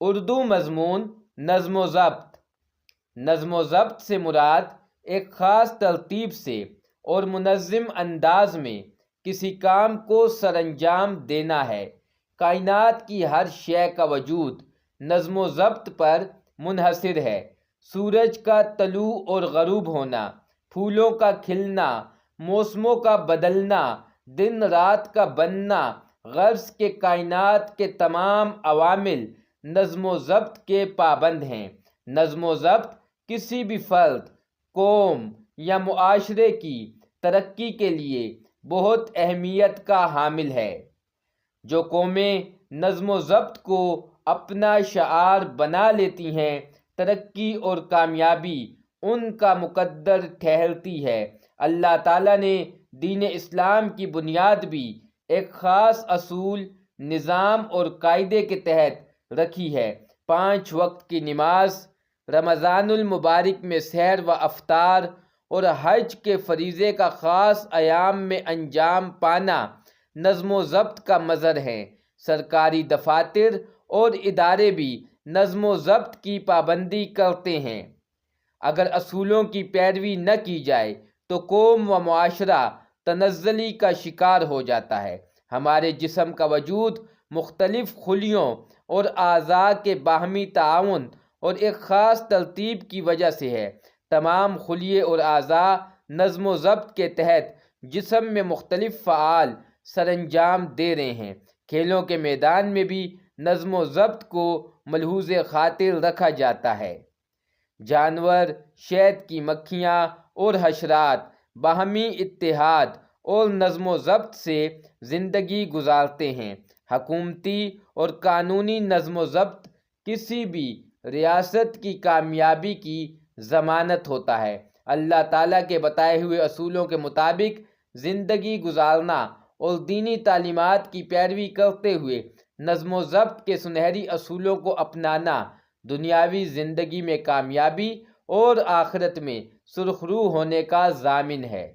اردو مضمون نظم و ضبط۔ نظم و ضبط سے مراد ایک خاص ترتیب سے اور منظم انداز میں کسی کام کو سر انجام دینا ہے۔ کائنات کی ہر شے کا وجود نظم و ضبط پر منحصر ہے۔ سورج کا طلوع اور غروب ہونا، پھولوں کا کھلنا، موسموں کا بدلنا، دن رات کا بننا، غرض کہ کائنات کے تمام عوامل نظم و ضبط کے پابند ہیں۔ نظم و ضبط کسی بھی فرد، قوم یا معاشرے کی ترقی کے لیے بہت اہمیت کا حامل ہے۔ جو قومیں نظم و ضبط کو اپنا شعار بنا لیتی ہیں، ترقی اور کامیابی ان کا مقدر ٹھہرتی ہے۔ اللہ تعالیٰ نے دین اسلام کی بنیاد بھی ایک خاص اصول، نظام اور قاعدے کے تحت رکھی ہے۔ 5 وقت کی نماز، رمضان المبارک میں سحر و افطار اور حج کے فریضے کا خاص ایام میں انجام پانا نظم و ضبط کا مظہر ہے۔ سرکاری دفاتر اور ادارے بھی نظم و ضبط کی پابندی کرتے ہیں۔ اگر اصولوں کی پیروی نہ کی جائے تو قوم و معاشرہ تنزلی کا شکار ہو جاتا ہے۔ ہمارے جسم کا وجود مختلف خلیوں اور اعضاء کے باہمی تعاون اور ایک خاص ترتیب کی وجہ سے ہے۔ تمام خلیے اور اعضاء نظم و ضبط کے تحت جسم میں مختلف فعال سر انجام دے رہے ہیں۔ کھیلوں کے میدان میں بھی نظم و ضبط کو ملحوظ خاطر رکھا جاتا ہے۔ جانور، شہد کی مکھیاں اور حشرات باہمی اتحاد اور نظم و ضبط سے زندگی گزارتے ہیں۔ حکومتی اور قانونی نظم و ضبط کسی بھی ریاست کی کامیابی کی ضمانت ہوتا ہے۔ اللہ تعالیٰ کے بتائے ہوئے اصولوں کے مطابق زندگی گزارنا اور دینی تعلیمات کی پیروی کرتے ہوئے نظم و ضبط کے سنہری اصولوں کو اپنانا دنیاوی زندگی میں کامیابی اور آخرت میں سرخرو ہونے کا ضامن ہے۔